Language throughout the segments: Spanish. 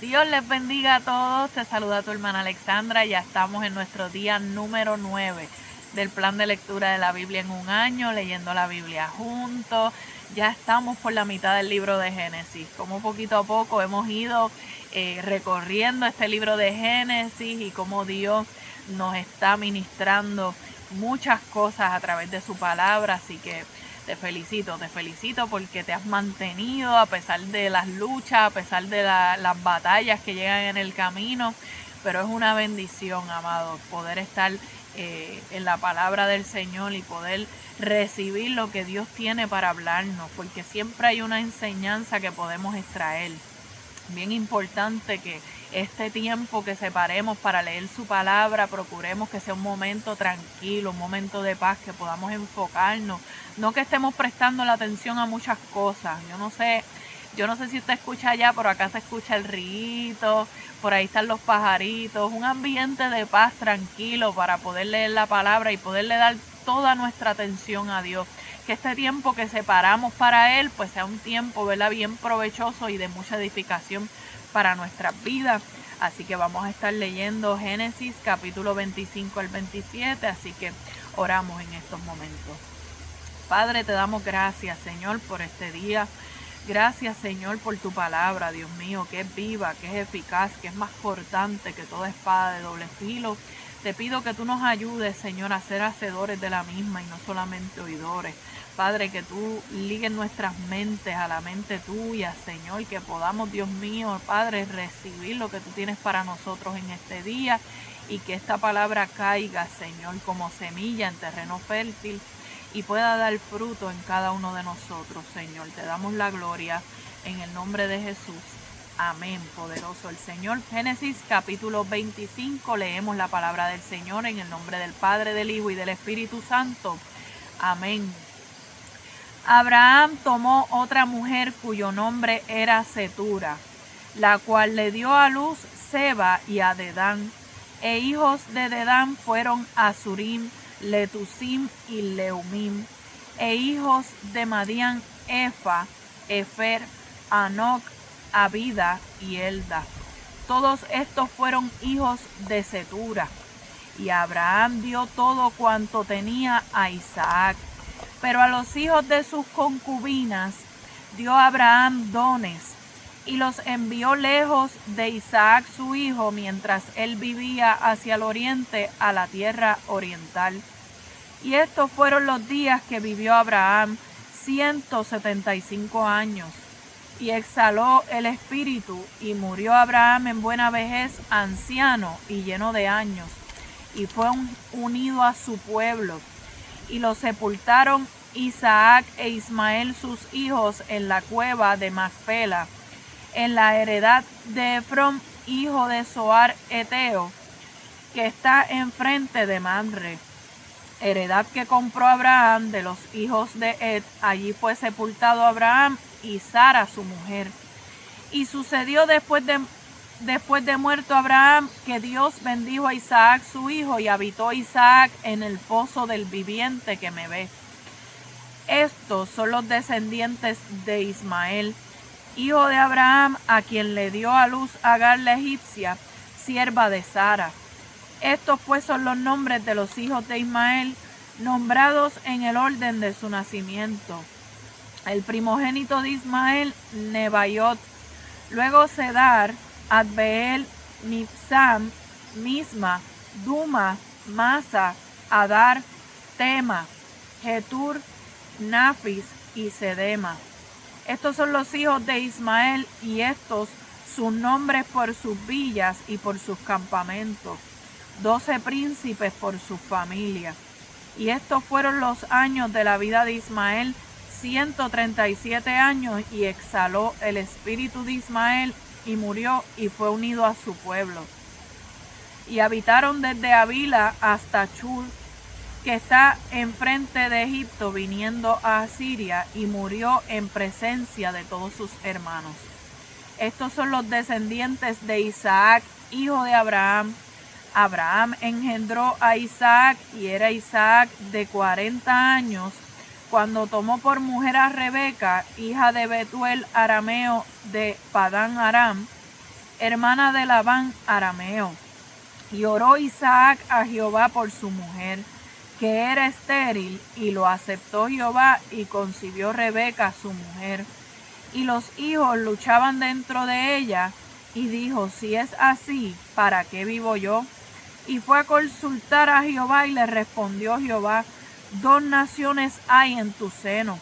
Dios les bendiga a todos, te saluda tu hermana Alexandra, ya estamos en nuestro día número 9 del plan de lectura de la Biblia en un año, leyendo la Biblia juntos. Ya estamos por la mitad del libro de Génesis, como poquito a poco hemos ido recorriendo este libro de Génesis y cómo Dios nos está ministrando muchas cosas a través de su palabra, así que te felicito porque te has mantenido a pesar de las luchas, a pesar de las batallas que llegan en el camino, pero es una bendición, amado, poder estar en la palabra del Señor y poder recibir lo que Dios tiene para hablarnos, porque siempre hay una enseñanza que podemos extraer. Bien importante que este tiempo que separemos para leer su palabra, procuremos que sea un momento tranquilo, un momento de paz, que podamos enfocarnos, no que estemos prestando la atención a muchas cosas. Yo no sé si usted escucha allá, pero acá se escucha el río, por ahí están los pajaritos, un ambiente de paz tranquilo para poder leer la palabra y poderle dar toda nuestra atención a Dios. Que este tiempo que separamos para Él, pues sea un tiempo, ¿verdad?, bien provechoso y de mucha edificación para nuestras vidas. Así que vamos a estar leyendo Génesis capítulo 25 al 27, así que oramos en estos momentos. Padre, te damos gracias, Señor, por este día. Gracias, Señor, por tu palabra, Dios mío, que es viva, que es eficaz, que es más cortante que toda espada de doble filo. Te pido que tú nos ayudes, Señor, a ser hacedores de la misma y no solamente oidores. Padre, que tú ligues nuestras mentes a la mente tuya, Señor, que podamos, Dios mío, Padre, recibir lo que tú tienes para nosotros en este día y que esta palabra caiga, Señor, como semilla en terreno fértil y pueda dar fruto en cada uno de nosotros, Señor. Te damos la gloria en el nombre de Jesús. Amén, poderoso el Señor. Génesis capítulo 25, leemos la palabra del Señor en el nombre del Padre, del Hijo y del Espíritu Santo. Amén. Abraham tomó otra mujer cuyo nombre era Cetura, la cual le dio a luz Seba y a Dedán, e hijos de Dedán fueron Azurim, Letusim y Leumim, e hijos de Madián, Efa, Efer, Anoc, Abida y Elda. Todos estos fueron hijos de Cetura. Y Abraham dio todo cuanto tenía a Isaac. Pero a los hijos de sus concubinas dio Abraham dones, y los envió lejos de Isaac su hijo, mientras él vivía hacia el oriente, a la tierra oriental. Y estos fueron los días que vivió Abraham, 175 años. Y exhaló el espíritu, y murió Abraham en buena vejez, anciano y lleno de años, y fue unido a su pueblo. Y lo sepultaron Isaac e Ismael sus hijos en la cueva de Macpela, en la heredad de Efrón, hijo de Zoar Eteo, que está enfrente de Mamre, heredad que compró Abraham de los hijos de Ed. Allí fue sepultado Abraham y Sara su mujer. Y sucedió después de muerto Abraham, que Dios bendijo a Isaac su hijo, y habitó Isaac en el pozo del viviente que me ve. Estos son los descendientes de Ismael, hijo de Abraham, a quien le dio a luz Agar la egipcia, sierva de Sara. Estos pues son los nombres de los hijos de Ismael, nombrados en el orden de su nacimiento. El primogénito de Ismael, Nebaiot, luego Cedar, Adbeel, Mibsam, Misma, Duma, Masa, Adar, Tema, Getur, Nafis y Sedema. Estos son los hijos de Ismael, y estos sus nombres por sus villas y por sus campamentos, 12 príncipes por su familia. Y estos fueron los años de la vida de Ismael, 137 años, y exhaló el espíritu de Ismael, y murió, y fue unido a su pueblo. Y habitaron desde Avila hasta Chur, que está enfrente de Egipto, viniendo a Asiria, y murió en presencia de todos sus hermanos. Estos son los descendientes de Isaac, hijo de Abraham. Abraham engendró a Isaac, y era Isaac de 40 años, cuando tomó por mujer a Rebeca, hija de Betuel arameo de Padán Aram, hermana de Labán arameo. Y oró Isaac a Jehová por su mujer, que era estéril, y lo aceptó Jehová, y concibió Rebeca su mujer. Y los hijos luchaban dentro de ella, y dijo: si es así, ¿para qué vivo yo? Y fue a consultar a Jehová, y le respondió Jehová: 2 naciones hay en tu seno,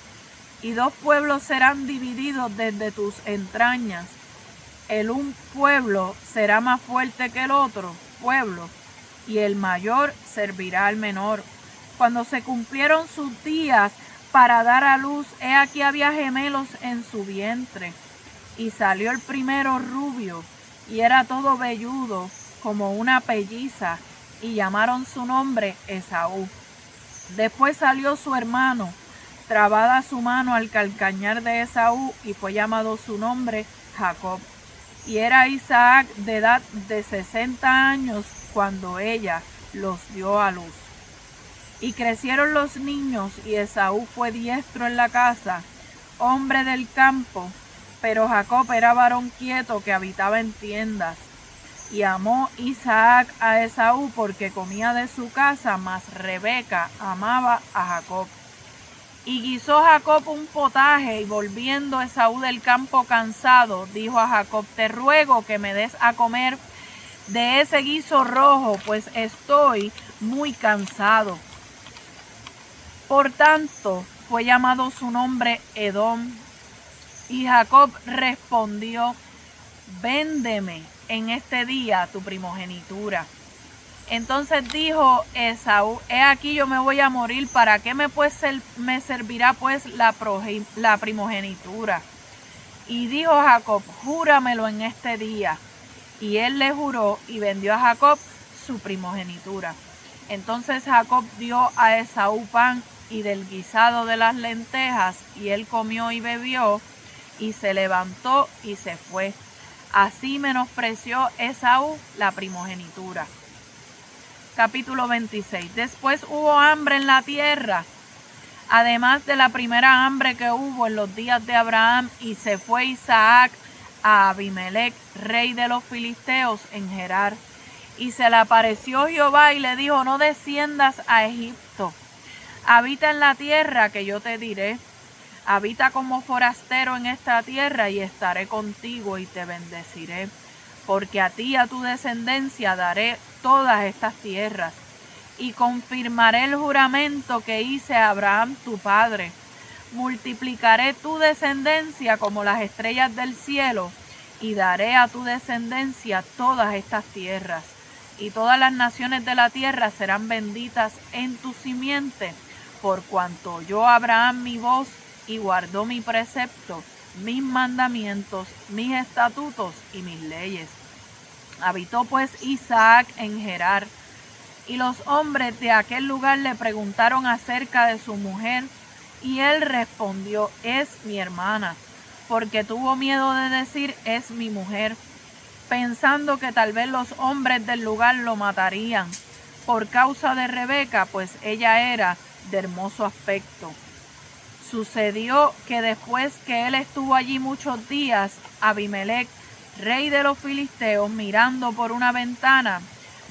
y 2 pueblos serán divididos desde tus entrañas. El un pueblo será más fuerte que el otro pueblo, y el mayor servirá al menor. Cuando se cumplieron sus días para dar a luz, he aquí había gemelos en su vientre. Y salió el primero rubio, y era todo velludo, como una pelliza, y llamaron su nombre Esaú. Después salió su hermano, trabada su mano al calcañar de Esaú, y fue llamado su nombre Jacob. Y era Isaac de edad de 60 años cuando ella los dio a luz. Y crecieron los niños, y Esaú fue diestro en la casa, hombre del campo, pero Jacob era varón quieto que habitaba en tiendas. Y amó Isaac a Esaú porque comía de su casa, mas Rebeca amaba a Jacob. Y guisó Jacob un potaje, y volviendo Esaú del campo cansado, dijo a Jacob: te ruego que me des a comer de ese guiso rojo, pues estoy muy cansado. Por tanto, fue llamado su nombre Edom. Y Jacob respondió: véndeme en este día tu primogenitura. Entonces dijo Esaú: he aquí yo me voy a morir, ¿para qué me servirá pues la primogenitura? Y dijo Jacob: júramelo en este día. Y él le juró, y vendió a Jacob su primogenitura. Entonces Jacob dio a Esaú pan y del guisado de las lentejas, y él comió y bebió, y se levantó y se fue. Así menospreció Esaú la primogenitura. Capítulo 26. Después hubo hambre en la tierra, además de la primera hambre que hubo en los días de Abraham, y se fue Isaac a Abimelec, rey de los filisteos, en Gerar. Y se le apareció Jehová y le dijo: no desciendas a Egipto, habita en la tierra que yo te diré. Habita como forastero en esta tierra, y estaré contigo y te bendeciré, porque a ti y a tu descendencia daré todas estas tierras, y confirmaré el juramento que hice a Abraham tu padre. Multiplicaré tu descendencia como las estrellas del cielo, y daré a tu descendencia todas estas tierras, y todas las naciones de la tierra serán benditas en tu simiente, por cuanto oyó Abraham mi voz y guardó mi precepto, mis mandamientos, mis estatutos y mis leyes. Habitó pues Isaac en Gerar, y los hombres de aquel lugar le preguntaron acerca de su mujer, y él respondió: es mi hermana, porque tuvo miedo de decir: es mi mujer, pensando que tal vez los hombres del lugar lo matarían por causa de Rebeca, pues ella era de hermoso aspecto. Sucedió que después que él estuvo allí muchos días, Abimelec, rey de los filisteos, mirando por una ventana,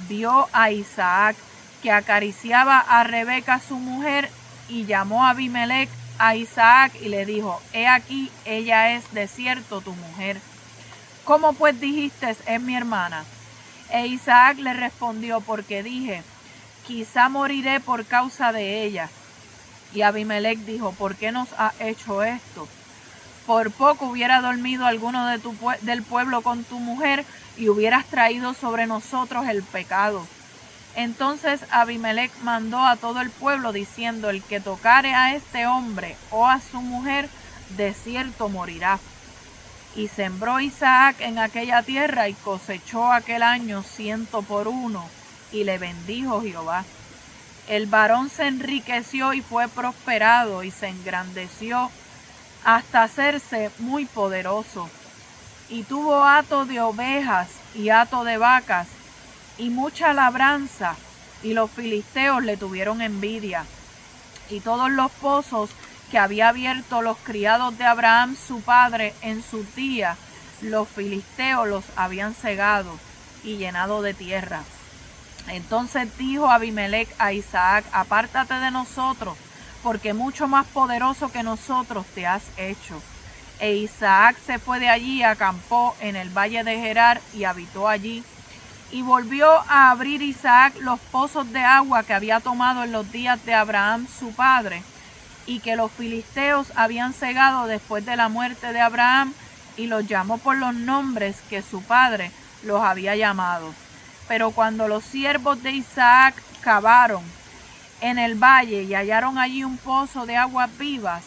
vio a Isaac que acariciaba a Rebeca su mujer, y llamó a Abimelec a Isaac y le dijo: he aquí, ella es de cierto tu mujer. ¿Cómo pues dijiste: es mi hermana? E Isaac le respondió: porque dije: quizá moriré por causa de ella. Y Abimelec dijo: ¿por qué nos ha hecho esto? Por poco hubiera dormido alguno del pueblo con tu mujer, y hubieras traído sobre nosotros el pecado. Entonces Abimelec mandó a todo el pueblo, diciendo: el que tocare a este hombre o a su mujer, de cierto morirá. Y sembró Isaac en aquella tierra, y cosechó aquel año 100 por 1, y le bendijo Jehová. El varón se enriqueció y fue prosperado, y se engrandeció hasta hacerse muy poderoso. Y tuvo hato de ovejas y hato de vacas, y mucha labranza, y los filisteos le tuvieron envidia. Y todos los pozos que había abierto los criados de Abraham su padre en su día, los filisteos los habían cegado y llenado de tierra. Entonces dijo Abimelec a Isaac: apártate de nosotros, porque mucho más poderoso que nosotros te has hecho. E Isaac se fue de allí y acampó en el valle de Gerar y habitó allí. Y volvió a abrir Isaac los pozos de agua que había tomado en los días de Abraham su padre, y que los filisteos habían cegado después de la muerte de Abraham, y los llamó por los nombres que su padre los había llamado. Pero cuando los siervos de Isaac cavaron en el valle y hallaron allí un pozo de aguas vivas,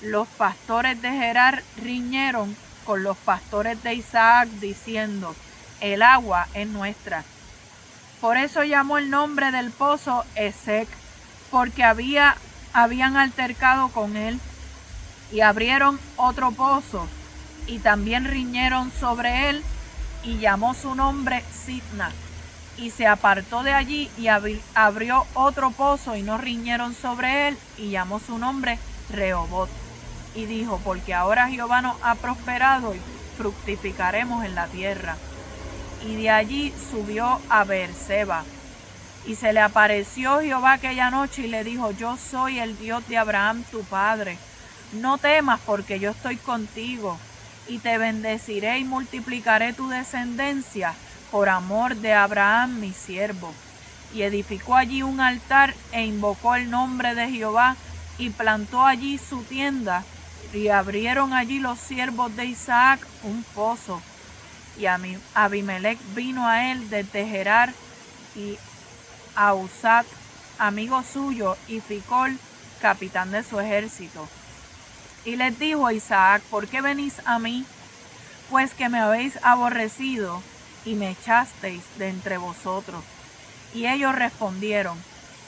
los pastores de Gerar riñeron con los pastores de Isaac, diciendo: el agua es nuestra. Por eso llamó el nombre del pozo Esek, porque habían altercado con él. Y abrieron otro pozo, y también riñeron sobre él, y llamó su nombre Sitna. Y se apartó de allí y abrió otro pozo, y no riñeron sobre él, y llamó su nombre Rehobot. Y dijo: porque ahora Jehová nos ha prosperado y fructificaremos en la tierra. Y de allí subió a Beerseba. Y se le apareció Jehová aquella noche y le dijo: yo soy el Dios de Abraham tu padre. No temas, porque yo estoy contigo, y te bendeciré y multiplicaré tu descendencia por amor de Abraham mi siervo. Y edificó allí un altar e invocó el nombre de Jehová, y plantó allí su tienda, y abrieron allí los siervos de Isaac un pozo. Y Abimelec vino a él desde Gerar, y Ahuzat, amigo suyo, y Ficol, capitán de su ejército. Y les dijo a Isaac: ¿por qué venís a mí? Pues que me habéis aborrecido y me echasteis de entre vosotros. Y ellos respondieron: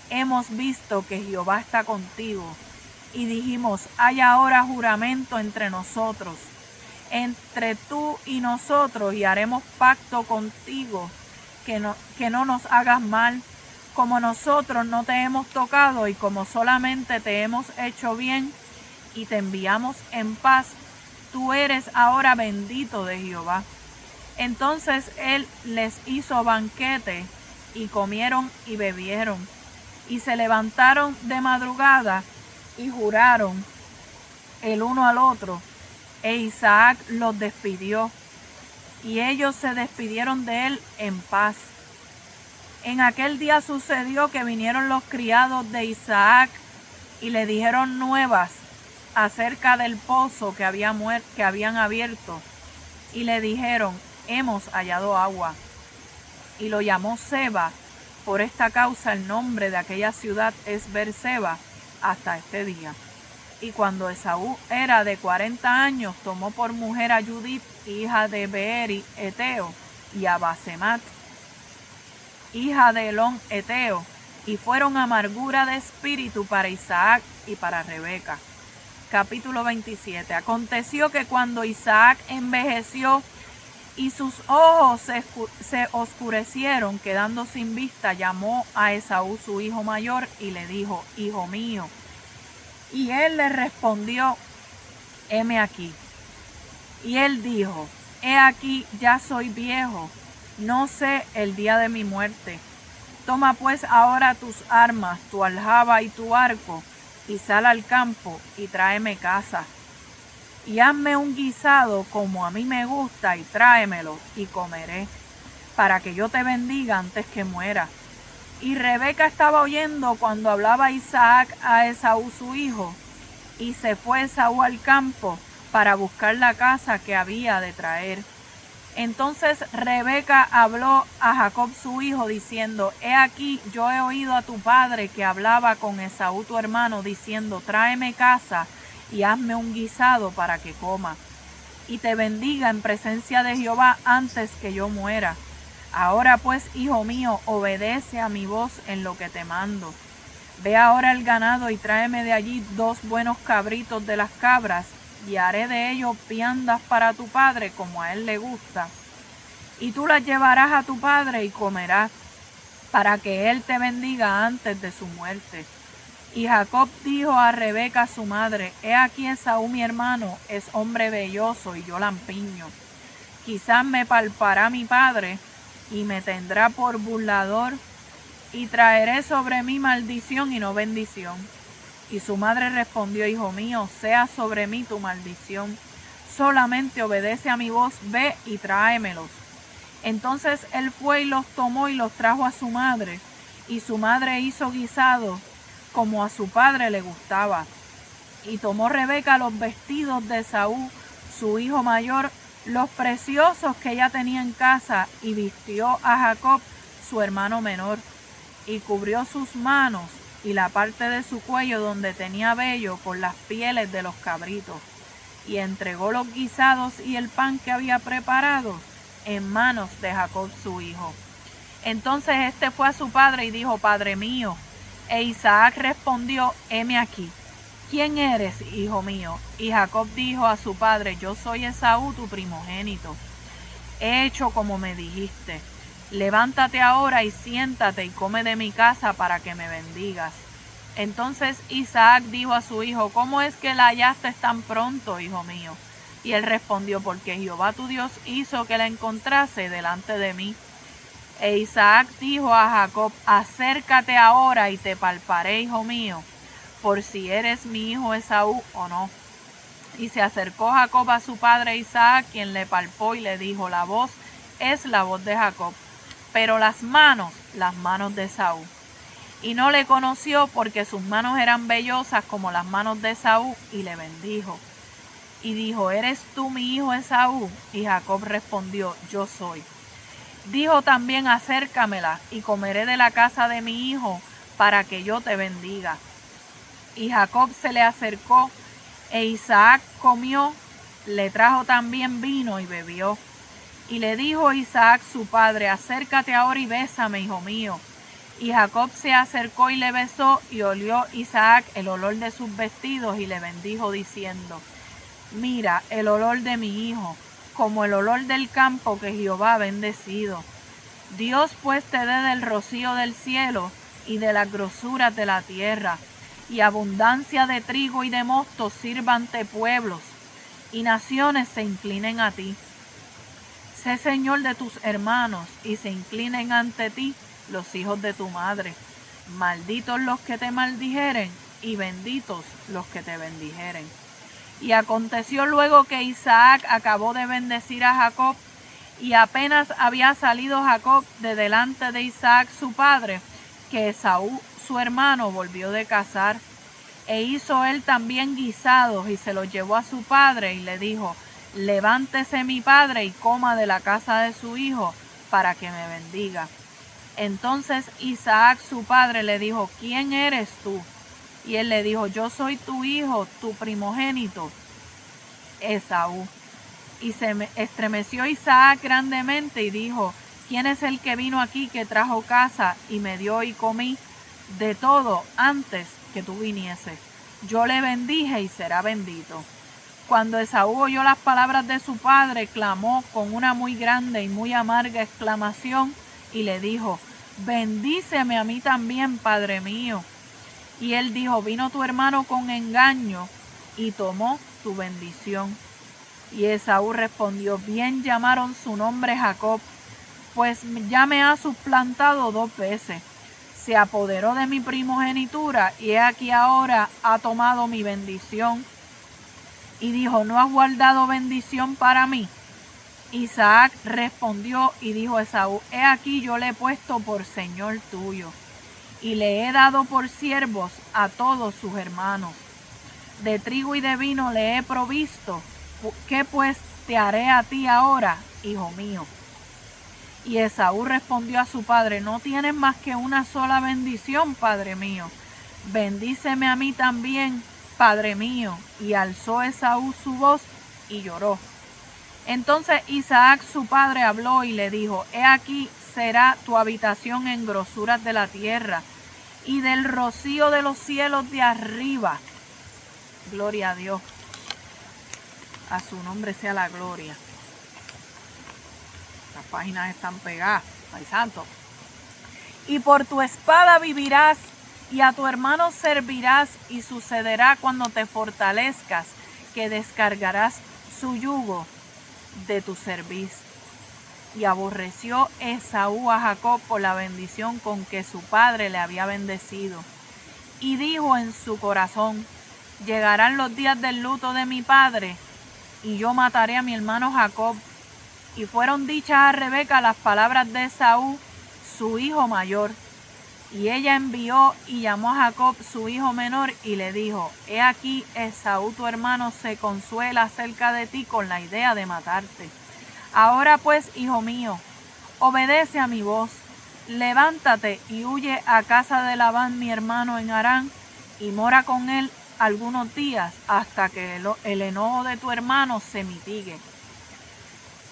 hemos visto que Jehová está contigo. Y dijimos: hay ahora juramento entre nosotros, entre tú y nosotros, y haremos pacto contigo, que no nos hagas mal, como nosotros no te hemos tocado, y como solamente te hemos hecho bien, y te enviamos en paz, tú eres ahora bendito de Jehová. Entonces él les hizo banquete, y comieron y bebieron, y se levantaron de madrugada, y juraron el uno al otro, e Isaac los despidió, y ellos se despidieron de él en paz. En aquel día sucedió que vinieron los criados de Isaac y le dijeron nuevas acerca del pozo que habían abierto, y le dijeron: hemos hallado agua. Y lo llamó Seba. Por esta causa el nombre de aquella ciudad es Beerseba hasta este día. Y cuando Esaú era de 40 años, tomó por mujer a Judith, hija de Beeri Eteo, y a Basemat, hija de Elón Eteo, y fueron amargura de espíritu para Isaac y para Rebeca. Capítulo 27. Aconteció que cuando Isaac envejeció y sus ojos se oscurecieron, quedando sin vista, llamó a Esaú su hijo mayor y le dijo: hijo mío. Y él le respondió: heme aquí. Y él dijo: he aquí, ya soy viejo, no sé el día de mi muerte. Toma pues ahora tus armas, tu aljaba y tu arco, y sal al campo y tráeme caza. Y hazme un guisado como a mí me gusta, y tráemelo, y comeré, para que yo te bendiga antes que muera. Y Rebeca estaba oyendo cuando hablaba Isaac a Esaú su hijo, y se fue Esaú al campo para buscar la caza que había de traer. Entonces Rebeca habló a Jacob su hijo, diciendo: he aquí, yo he oído a tu padre que hablaba con Esaú tu hermano, diciendo: tráeme caza y hazme un guisado para que coma, y te bendiga en presencia de Jehová antes que yo muera. Ahora pues, hijo mío, obedece a mi voz en lo que te mando. Ve ahora el ganado y tráeme de allí 2 buenos cabritos de las cabras, y haré de ellos viandas para tu padre como a él le gusta. Y tú las llevarás a tu padre y comerás, para que él te bendiga antes de su muerte. Y Jacob dijo a Rebeca su madre: he aquí Esaú mi hermano es hombre velloso y yo lampiño. Quizás me palpará mi padre y me tendrá por burlador, y traeré sobre mí maldición y no bendición. Y su madre respondió: hijo mío, sea sobre mí tu maldición. Solamente obedece a mi voz, ve y tráemelos. Entonces él fue y los tomó y los trajo a su madre. Y su madre hizo guisado como a su padre le gustaba. Y tomó Rebeca los vestidos de Esaú, su hijo mayor, los preciosos que ella tenía en casa, y vistió a Jacob, su hermano menor, y cubrió sus manos y la parte de su cuello donde tenía vello con las pieles de los cabritos, y entregó los guisados y el pan que había preparado en manos de Jacob su hijo. Entonces este fue a su padre y dijo: Padre mío. E Isaac respondió: heme aquí. ¿Quién eres, hijo mío? Y Jacob dijo a su padre: yo soy Esaú, tu primogénito. He hecho como me dijiste. Levántate ahora y siéntate y come de mi casa para que me bendigas. Entonces Isaac dijo a su hijo: ¿cómo es que la hallaste tan pronto, hijo mío? Y él respondió: porque Jehová tu Dios hizo que la encontrase delante de mí. E Isaac dijo a Jacob: acércate ahora y te palparé, hijo mío, por si eres mi hijo Esaú o no. Y se acercó Jacob a su padre Isaac, quien le palpó y le dijo: la voz es la voz de Jacob, pero las manos de Esaú. Y no le conoció porque sus manos eran vellosas como las manos de Esaú, y le bendijo. Y dijo: ¿eres tú mi hijo Esaú? Y Jacob respondió: yo soy. Dijo también: acércamela y comeré de la casa de mi hijo para que yo te bendiga. Y Jacob se le acercó, e Isaac comió, le trajo también vino y bebió. Y le dijo Isaac su padre: acércate ahora y bésame, hijo mío. Y Jacob se acercó y le besó, y olió Isaac el olor de sus vestidos, y le bendijo diciendo: mira el olor de mi hijo, como el olor del campo que Jehová ha bendecido. Dios pues te dé del rocío del cielo y de las grosuras de la tierra, y abundancia de trigo y de mosto sirva ante pueblos, y naciones se inclinen a ti. Sé señor de tus hermanos, y se inclinen ante ti los hijos de tu madre. Malditos los que te maldijeren, y benditos los que te bendijeren. Y aconteció luego que Isaac acabó de bendecir a Jacob, y apenas había salido Jacob de delante de Isaac su padre, que Esaú su hermano volvió de cazar. E hizo él también guisados, y se los llevó a su padre, y le dijo: levántese mi padre y coma de la casa de su hijo, para que me bendiga. Entonces Isaac su padre le dijo: ¿quién eres tú? Y él le dijo: yo soy tu hijo, tu primogénito, Esaú. Y se estremeció Isaac grandemente y dijo: ¿quién es el que vino aquí, que trajo casa y me dio y comí de todo antes que tú vinieses? Yo le bendije y será bendito. Cuando Esaú oyó las palabras de su padre, clamó con una muy grande y muy amarga exclamación, y le dijo: bendíceme a mí también, padre mío. Y él dijo: vino tu hermano con engaño y tomó tu bendición. Y Esaú respondió: bien llamaron su nombre Jacob, pues ya me ha suplantado 2 veces. Se apoderó de mi primogenitura, y he aquí ahora ha tomado mi bendición. Y dijo: ¿no has guardado bendición para mí? Isaac respondió y dijo a Esaú: he aquí yo le he puesto por señor tuyo, y le he dado por siervos a todos sus hermanos. De trigo y de vino le he provisto. ¿Qué pues te haré a ti ahora, hijo mío? Y Esaú respondió a su padre: no tienes más que una sola bendición, padre mío. Bendíceme a mí también, padre mío. Y alzó Esaú su voz y lloró. Entonces Isaac su padre habló y le dijo: he aquí será tu habitación en grosuras de la tierra, y del rocío de los cielos de arriba. Gloria a Dios. A su nombre sea la gloria. Las páginas están pegadas. Ay, santo. Y por tu espada vivirás, y a tu hermano servirás, y sucederá cuando te fortalezcas, que descargarás su yugo de tu cerviz. Y aborreció Esaú a Jacob por la bendición con que su padre le había bendecido. Y dijo en su corazón: llegarán los días del luto de mi padre, y yo mataré a mi hermano Jacob. Y fueron dichas a Rebeca las palabras de Esaú, su hijo mayor. Y ella envió y llamó a Jacob, su hijo menor, y le dijo: he aquí, Esaú tu hermano se consuela acerca de ti con la idea de matarte. Ahora pues, hijo mío, obedece a mi voz. Levántate y huye a casa de Labán mi hermano en Harán, y mora con él algunos días hasta que el enojo de tu hermano se mitigue,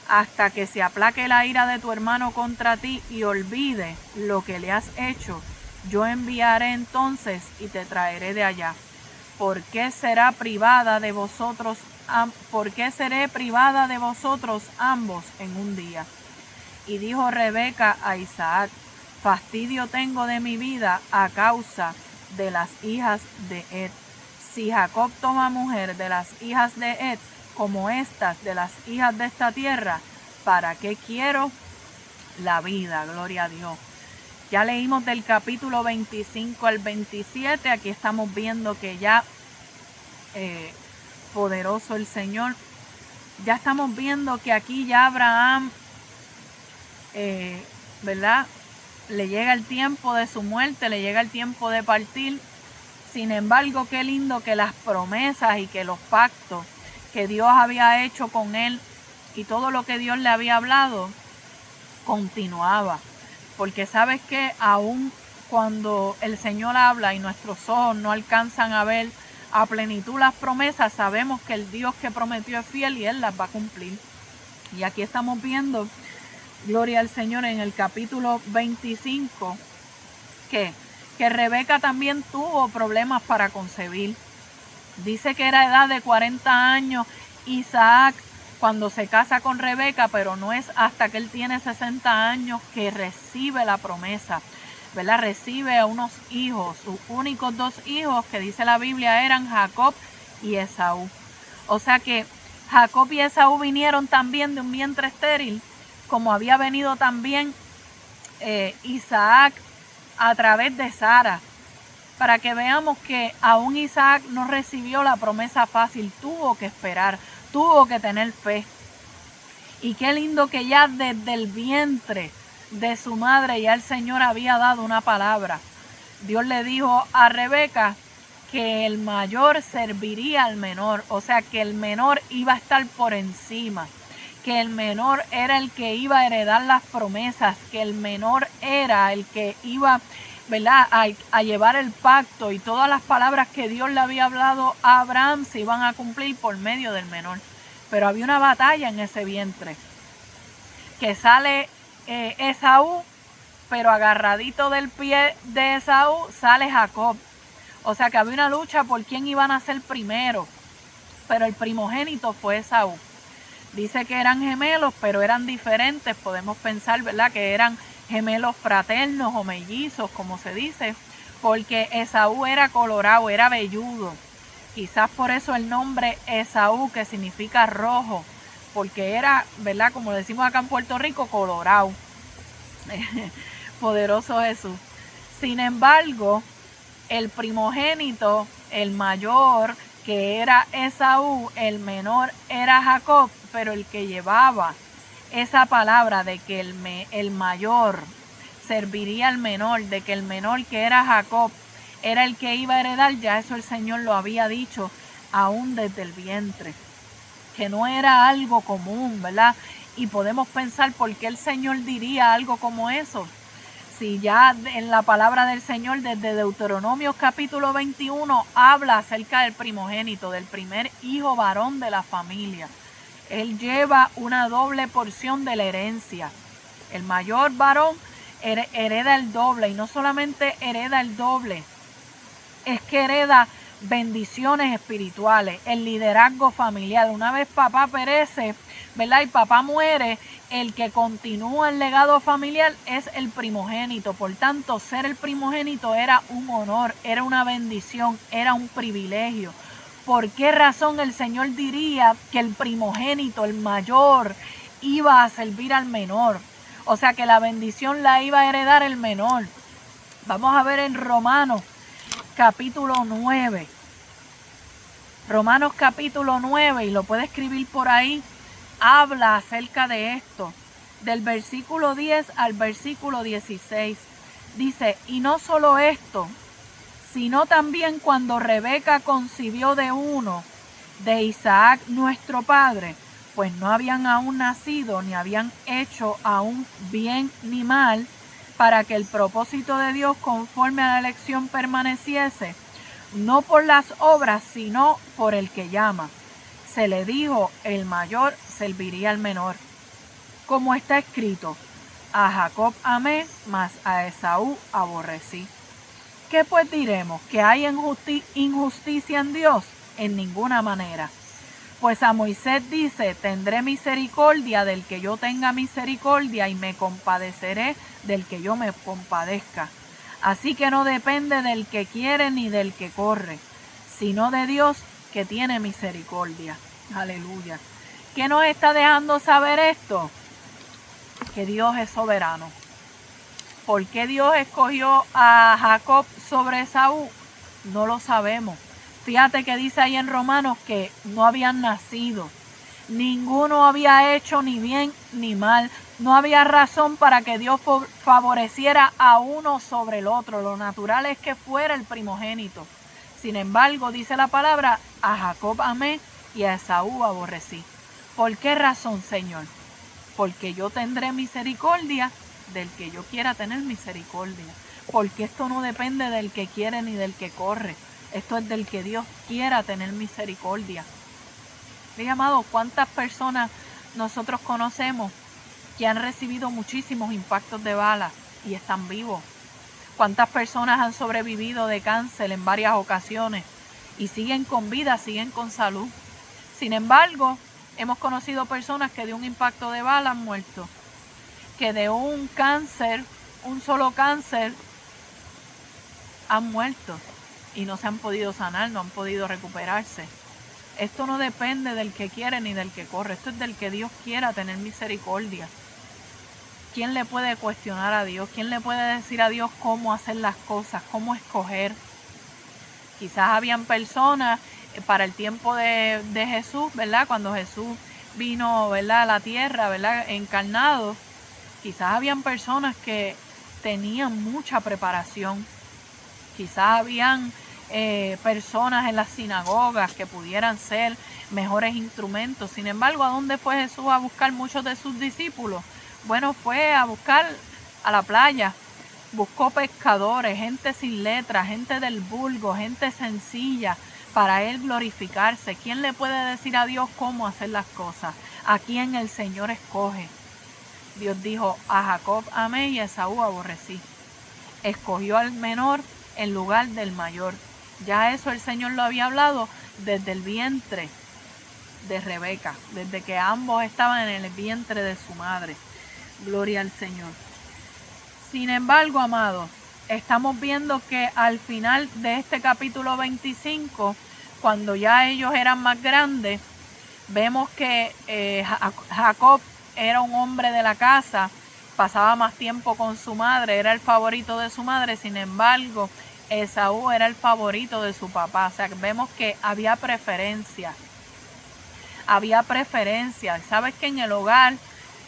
hasta que se aplaque la ira de tu hermano contra ti y olvide lo que le has hecho. Yo enviaré entonces y te traeré de allá. ¿Por qué seré privada de vosotros ambos en un día? Y dijo Rebeca a Isaac: fastidio tengo de mi vida a causa de las hijas de Ed. Si Jacob toma mujer de las hijas de Ed, como estas de las hijas de esta tierra, ¿para qué quiero la vida? Gloria a Dios. Ya leímos del capítulo 25 al 27. Aquí estamos viendo que ya poderoso el Señor. Ya estamos viendo que aquí ya Abraham, ¿verdad? Le llega el tiempo de su muerte, le llega el tiempo de partir. Sin embargo, qué lindo que las promesas y que los pactos que Dios había hecho con él y todo lo que Dios le había hablado continuaba. Porque sabes que aún cuando el Señor habla y nuestros ojos no alcanzan a ver a plenitud las promesas, sabemos que el Dios que prometió es fiel y Él las va a cumplir. Y aquí estamos viendo, gloria al Señor, en el capítulo 25, que Rebeca también tuvo problemas para concebir. Dice que era edad de 40 años Isaac cuando se casa con Rebeca, pero no es hasta que él tiene 60 años que recibe la promesa, ¿verdad? Recibe a unos hijos, sus únicos 2 hijos que dice la Biblia eran Jacob y Esaú. O sea que Jacob y Esaú vinieron también de un vientre estéril, como había venido también Isaac a través de Sara, para que veamos que aún Isaac no recibió la promesa fácil, tuvo que esperar, tuvo que tener fe. Y qué lindo que ya desde el vientre de su madre ya el Señor había dado una palabra. Dios le dijo a Rebeca que el mayor serviría al menor, o sea que el menor iba a estar por encima, que el menor era el que iba a heredar las promesas, que el menor era el que iba, ¿verdad?, a llevar el pacto, y todas las palabras que Dios le había hablado a Abraham se iban a cumplir por medio del menor. Pero había una batalla en ese vientre, que sale Esaú, pero agarradito del pie de Esaú sale Jacob. O sea que había una lucha por quién iban a ser primero, pero el primogénito fue Esaú. Dice que eran gemelos, pero eran diferentes. Podemos pensar, ¿verdad?, que eran gemelos fraternos o mellizos, como se dice, porque Esaú era colorado, era velludo. Quizás por eso el nombre Esaú, que significa rojo, porque era, ¿verdad?, como decimos acá en Puerto Rico, colorado. Poderoso Jesús. Sin embargo, el primogénito, el mayor, que era Esaú, el menor era Jacob, pero el que llevaba esa palabra de que el mayor serviría al menor, de que el menor, que era Jacob, era el que iba a heredar, ya eso el Señor lo había dicho aún desde el vientre, que no era algo común, ¿verdad? Y podemos pensar por qué el Señor diría algo como eso, si ya en la palabra del Señor desde Deuteronomio capítulo 21 habla acerca del primogénito, del primer hijo varón de la familia. Él lleva una doble porción de la herencia. El mayor varón hereda el doble, y no solamente hereda el doble, es que hereda bendiciones espirituales, el liderazgo familiar. Una vez papá perece, ¿verdad?, y papá muere, el que continúa el legado familiar es el primogénito. Por tanto, ser el primogénito era un honor, era una bendición, era un privilegio. ¿Por qué razón el Señor diría que el primogénito, el mayor, iba a servir al menor? O sea que la bendición la iba a heredar el menor. Vamos a ver en Romanos capítulo 9. Romanos capítulo 9, y lo puede escribir por ahí, habla acerca de esto. Del versículo 10 al versículo 16. Dice, y no solo esto, sino también cuando Rebeca concibió de uno, de Isaac nuestro padre, pues no habían aún nacido, ni habían hecho aún bien ni mal, para que el propósito de Dios conforme a la elección permaneciese, no por las obras, sino por el que llama. Se le dijo, el mayor serviría al menor. Como está escrito, a Jacob amé, mas a Esaú aborrecí. ¿Qué pues diremos? ¿Que hay injusticia en Dios? En ninguna manera. Pues a Moisés dice, tendré misericordia del que yo tenga misericordia y me compadeceré del que yo me compadezca. Así que no depende del que quiere ni del que corre, sino de Dios que tiene misericordia. Aleluya. ¿Qué nos está dejando saber esto? Que Dios es soberano. ¿Por qué Dios escogió a Jacob sobre Esaú? No lo sabemos. Fíjate que dice ahí en Romanos que no habían nacido. Ninguno había hecho ni bien ni mal. No había razón para que Dios favoreciera a uno sobre el otro. Lo natural es que fuera el primogénito. Sin embargo, dice la palabra, a Jacob amé y a Esaú aborrecí. ¿Por qué razón, Señor? Porque yo tendré misericordia del que yo quiera tener misericordia. Porque esto no depende del que quiere ni del que corre. Esto es del que Dios quiera tener misericordia. Mi amado, ¿cuántas personas nosotros conocemos que han recibido muchísimos impactos de bala y están vivos? ¿Cuántas personas han sobrevivido de cáncer en varias ocasiones y siguen con vida, siguen con salud? Sin embargo, hemos conocido personas que de un impacto de bala han muerto, que de un cáncer, un solo cáncer, han muerto y no se han podido sanar, no han podido recuperarse. Esto no depende del que quiere ni del que corre, esto es del que Dios quiera tener misericordia. ¿Quién le puede cuestionar a Dios? ¿Quién le puede decir a Dios cómo hacer las cosas, cómo escoger? Quizás habían personas para el tiempo de Jesús, ¿verdad? Cuando Jesús vino, ¿verdad?, a la tierra, ¿verdad?, encarnado. Quizás habían personas que tenían mucha preparación. Quizás habían personas en las sinagogas que pudieran ser mejores instrumentos. Sin embargo, ¿a dónde fue Jesús a buscar muchos de sus discípulos? Bueno, fue a buscar a la playa. Buscó pescadores, gente sin letras, gente del vulgo, gente sencilla, para él glorificarse. ¿Quién le puede decir a Dios cómo hacer las cosas? ¿A quién el Señor escoge? Dios dijo, a Jacob amé y a Esaú aborrecí. Escogió al menor en lugar del mayor. Ya eso el Señor lo había hablado desde el vientre de Rebeca, desde que ambos estaban en el vientre de su madre. Gloria al Señor. Sin embargo, amados, estamos viendo que al final de este capítulo 25, cuando ya ellos eran más grandes, vemos que Jacob era un hombre de la casa, pasaba más tiempo con su madre, era el favorito de su madre. Sin embargo, Esaú era el favorito de su papá. O sea, vemos que había preferencia. Había preferencia. Sabes que en el hogar,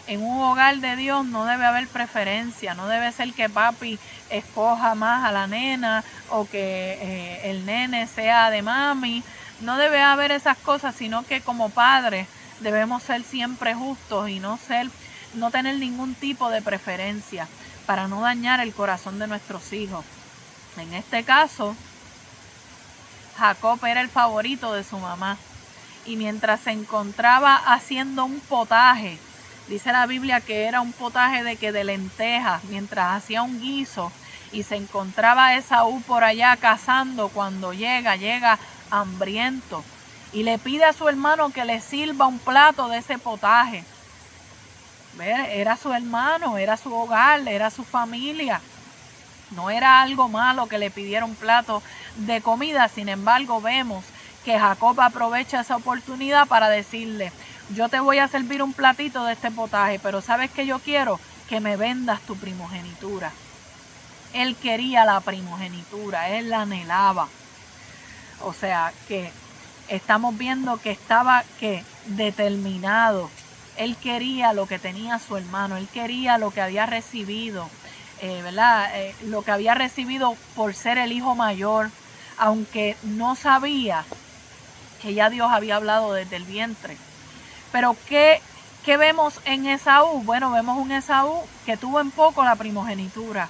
en un hogar de Dios, no debe haber preferencia. No debe ser que papi escoja más a la nena o que el nene sea de mami. No debe haber esas cosas, sino que como padres debemos ser siempre justos y no tener ningún tipo de preferencia para no dañar el corazón de nuestros hijos. En este caso, Jacob era el favorito de su mamá. Y mientras se encontraba haciendo un potaje, dice la Biblia que era un potaje de lentejas, mientras hacía un guiso, y se encontraba Esaú por allá cazando, cuando llega hambriento, y le pide a su hermano que le sirva un plato de ese potaje. Era su hermano, era su hogar, era su familia. No era algo malo que le pidiera un plato de comida. Sin embargo, vemos que Jacob aprovecha esa oportunidad para decirle: yo te voy a servir un platito de este potaje, pero ¿sabes qué yo quiero? Que me vendas tu primogenitura. Él quería la primogenitura, él la anhelaba. O sea que estamos viendo que estaba determinado. Él quería lo que tenía su hermano, él quería lo que había recibido, ¿verdad? Lo que había recibido por ser el hijo mayor, aunque no sabía que ya Dios había hablado desde el vientre. Pero ¿qué vemos en Esaú? Bueno, vemos un Esaú que tuvo en poco la primogenitura.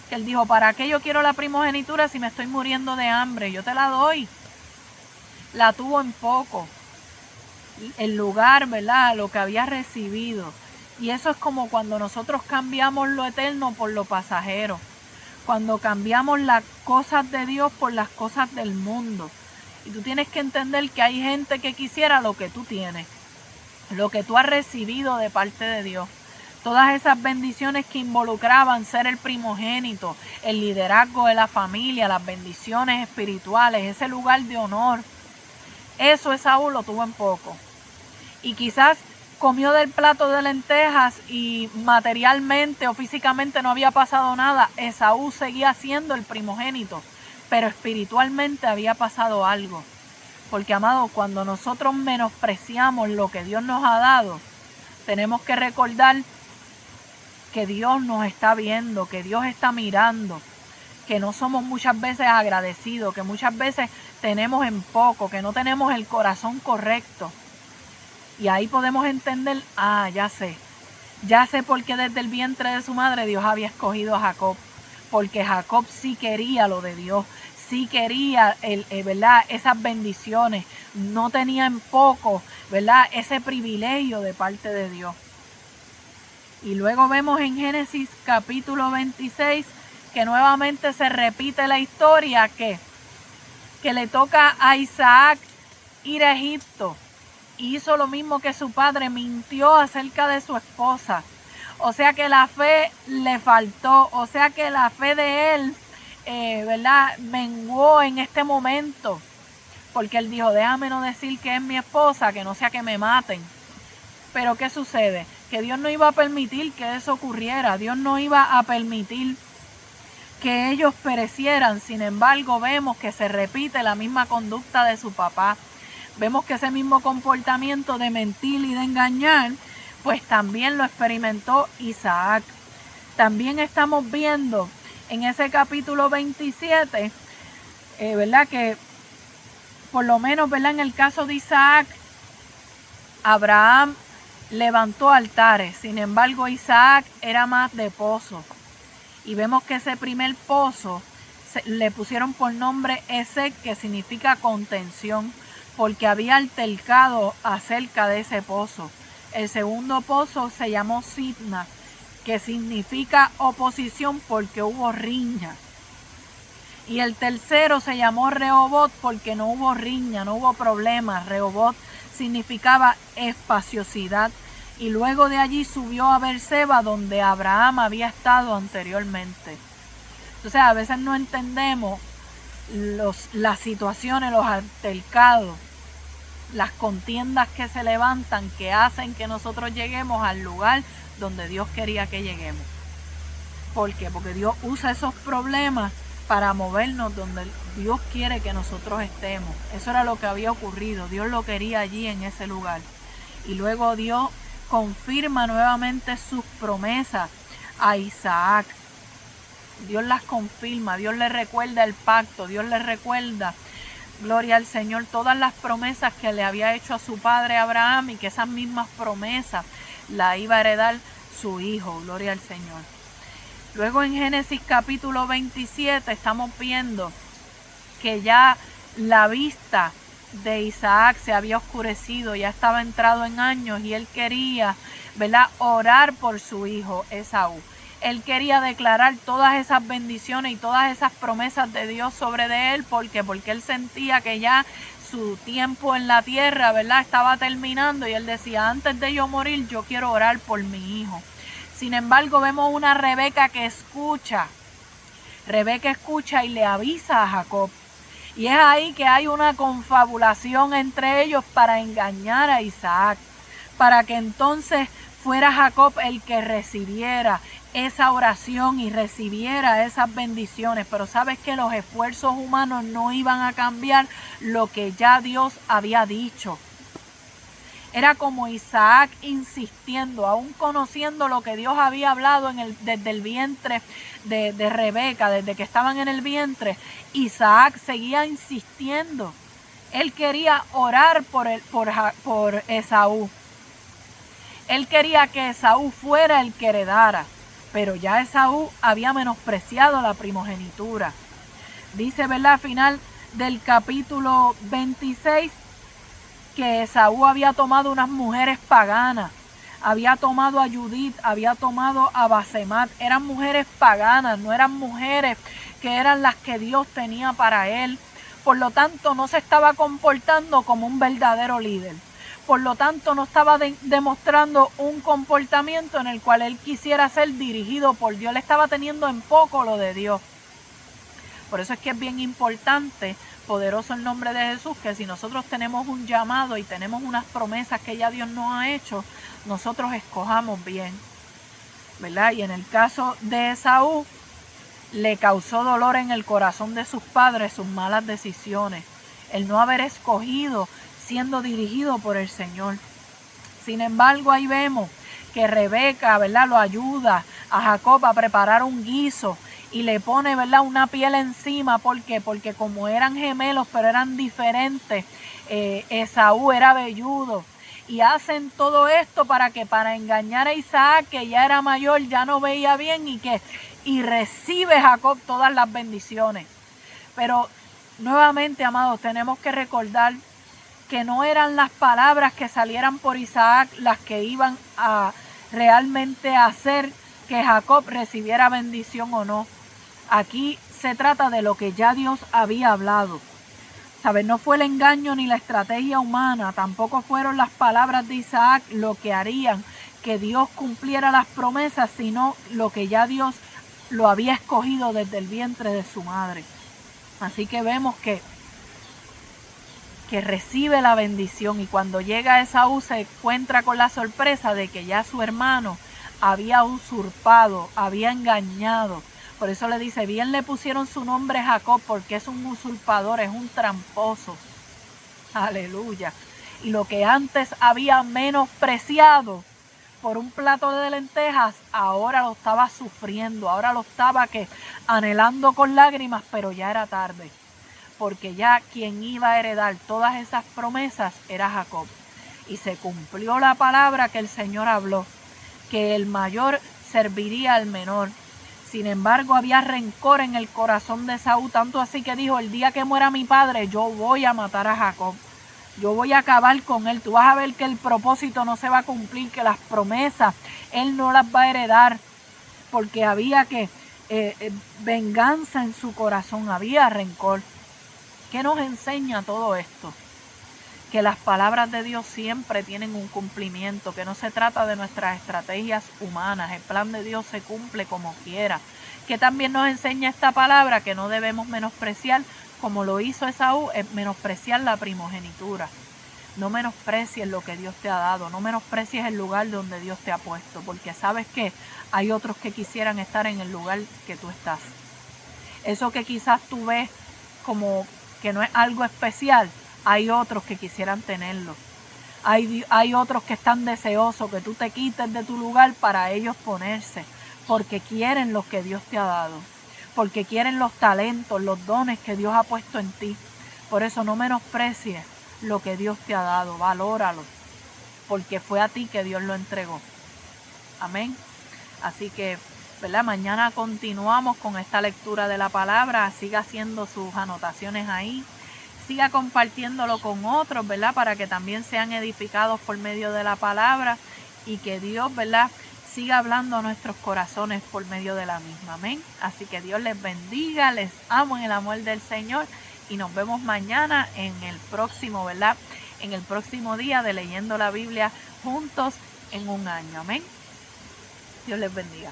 Que él dijo: ¿para qué yo quiero la primogenitura si me estoy muriendo de hambre? Yo te la doy. La tuvo en poco. El lugar, ¿verdad? Lo que había recibido. Y eso es como cuando nosotros cambiamos lo eterno por lo pasajero. Cuando cambiamos las cosas de Dios por las cosas del mundo. Y tú tienes que entender que hay gente que quisiera lo que tú tienes, lo que tú has recibido de parte de Dios. Todas esas bendiciones que involucraban ser el primogénito, el liderazgo de la familia, las bendiciones espirituales, ese lugar de honor. Eso Esaú lo tuvo en poco. Y quizás comió del plato de lentejas y materialmente o físicamente no había pasado nada. Esaú seguía siendo el primogénito, pero espiritualmente había pasado algo. Porque, amado, cuando nosotros menospreciamos lo que Dios nos ha dado, tenemos que recordar que Dios nos está viendo, que Dios está mirando, que no somos muchas veces agradecidos, que muchas veces tenemos en poco, que no tenemos el corazón correcto. Y ahí podemos entender: ya sé por qué desde el vientre de su madre Dios había escogido a Jacob, porque Jacob sí quería lo de Dios, sí quería ¿verdad? Esas bendiciones, no tenía en poco, ¿verdad? Ese privilegio de parte de Dios. Y luego vemos en Génesis capítulo 26 que nuevamente se repite la historia que le toca a Isaac ir a Egipto. Hizo lo mismo que su padre, mintió acerca de su esposa. O sea que la fe le faltó, o sea que la fe de él, ¿verdad? Menguó en este momento. Porque él dijo: déjame no decir que es mi esposa, que no sea que me maten. Pero ¿qué sucede? Que Dios no iba a permitir que eso ocurriera. Dios no iba a permitir que ellos perecieran. Sin embargo, vemos que se repite la misma conducta de su papá. Vemos que ese mismo comportamiento de mentir y de engañar, pues también lo experimentó Isaac. También estamos viendo en ese capítulo 27, ¿verdad? Que por lo menos, ¿verdad? En el caso de Isaac, Abraham levantó altares. Sin embargo, Isaac era más de pozo. Y vemos que ese primer pozo le pusieron por nombre Esek, que significa contención, porque había altercado acerca de ese pozo. El segundo pozo se llamó Sitna, que significa oposición, porque hubo riña. Y el tercero se llamó Rehobot, porque no hubo riña, no hubo problemas. Rehobot significaba espaciosidad. Y luego de allí subió a Beerseba, donde Abraham había estado anteriormente. Entonces a veces no entendemos las situaciones, los altercados, las contiendas que se levantan, que hacen que nosotros lleguemos al lugar donde Dios quería que lleguemos. ¿Por qué? Porque Dios usa esos problemas para movernos donde Dios quiere que nosotros estemos. Eso era lo que había ocurrido. Dios lo quería allí en ese lugar. Y luego Dios confirma nuevamente sus promesas a Isaac. Dios las confirma, Dios le recuerda el pacto, Dios le recuerda, gloria al Señor, todas las promesas que le había hecho a su padre Abraham, y que esas mismas promesas las iba a heredar su hijo, gloria al Señor. Luego en Génesis capítulo 27 estamos viendo que ya la vista de Isaac se había oscurecido, ya estaba entrado en años, y él quería, ¿verdad?, orar por su hijo Esaú. Él quería declarar todas esas bendiciones y todas esas promesas de Dios sobre de él. ¿Por qué? Porque él sentía que ya su tiempo en la tierra, ¿verdad?, estaba terminando, y él decía: antes de yo morir, yo quiero orar por mi hijo. Sin embargo, vemos una Rebeca que escucha. Rebeca escucha y le avisa a Jacob. Y es ahí que hay una confabulación entre ellos para engañar a Isaac, para que entonces fuera Jacob el que recibiera esa oración y recibiera esas bendiciones. Pero sabes que los esfuerzos humanos no iban a cambiar lo que ya Dios había dicho. Era como Isaac insistiendo, aún conociendo lo que Dios había hablado desde el vientre de Rebeca, desde que estaban en el vientre. Isaac seguía insistiendo. Él quería orar por Esaú. Él quería que Esaú fuera el que heredara, pero ya Esaú había menospreciado la primogenitura. Dice, ¿verdad? Al final del capítulo 26, que Esaú había tomado unas mujeres paganas, había tomado a Judith, había tomado a Basemat. Eran mujeres paganas, no eran mujeres que eran las que Dios tenía para él. Por lo tanto, no se estaba comportando como un verdadero líder. Por lo tanto, no estaba demostrando un comportamiento en el cual él quisiera ser dirigido por Dios. Él estaba teniendo en poco lo de Dios. Por eso es que es bien importante, poderoso el nombre de Jesús, que si nosotros tenemos un llamado y tenemos unas promesas que ya Dios nos ha hecho, nosotros escojamos bien, ¿verdad? Y en el caso de Esaú, le causó dolor en el corazón de sus padres sus malas decisiones, el no haber escogido siendo dirigido por el Señor. Sin embargo, ahí vemos que Rebeca, ¿verdad?, lo ayuda a Jacob a preparar un guiso y le pone, ¿verdad?, una piel encima. ¿Por qué? Porque como eran gemelos pero eran diferentes, Esaú era velludo. Y hacen todo esto para engañar a Isaac, que ya era mayor, ya no veía bien, y recibe Jacob todas las bendiciones. Pero nuevamente, amados, tenemos que recordar que no eran las palabras que salieran por Isaac las que iban a realmente hacer que Jacob recibiera bendición o no. Aquí se trata de lo que ya Dios había hablado. ¿Sabes? No fue el engaño ni la estrategia humana, tampoco fueron las palabras de Isaac lo que harían que Dios cumpliera las promesas, sino lo que ya Dios lo había escogido desde el vientre de su madre. Así que vemos que recibe la bendición, y cuando llega a Esaú se encuentra con la sorpresa de que ya su hermano había usurpado, había engañado. Por eso le dice, bien le pusieron su nombre Jacob, porque es un usurpador, es un tramposo. Aleluya. Y lo que antes había menospreciado por un plato de lentejas, ahora lo estaba sufriendo, ahora lo estaba anhelando con lágrimas, pero ya era tarde. Porque ya quien iba a heredar todas esas promesas era Jacob. Y se cumplió la palabra que el Señor habló, que el mayor serviría al menor. Sin embargo, había rencor en el corazón de Esaú, tanto así que dijo, el día que muera mi padre, yo voy a matar a Jacob. Yo voy a acabar con él. Tú vas a ver que el propósito no se va a cumplir, que las promesas él no las va a heredar, porque había venganza en su corazón, había rencor. ¿Qué nos enseña todo esto? Que las palabras de Dios siempre tienen un cumplimiento, que no se trata de nuestras estrategias humanas, el plan de Dios se cumple como quiera. Que también nos enseña esta palabra que no debemos menospreciar, como lo hizo Esaú, menospreciar la primogenitura. No menosprecies lo que Dios te ha dado, no menosprecies el lugar donde Dios te ha puesto, porque sabes que hay otros que quisieran estar en el lugar que tú estás. Eso que quizás tú ves como que no es algo especial, hay otros que quisieran tenerlo. Hay otros que están deseosos que tú te quites de tu lugar para ellos ponerse, porque quieren lo que Dios te ha dado, porque quieren los talentos, los dones que Dios ha puesto en ti. Por eso no menosprecies lo que Dios te ha dado, valóralo, porque fue a ti que Dios lo entregó. Amén. Así que, ¿verdad? Mañana continuamos con esta lectura de la palabra. Siga haciendo sus anotaciones ahí. Siga compartiéndolo con otros, ¿verdad? Para que también sean edificados por medio de la palabra y que Dios, ¿verdad?, siga hablando a nuestros corazones por medio de la misma. Amén. Así que Dios les bendiga, les amo en el amor del Señor y nos vemos mañana en el próximo, ¿verdad?, en el próximo día de leyendo la Biblia juntos en un año. Amén. Dios les bendiga.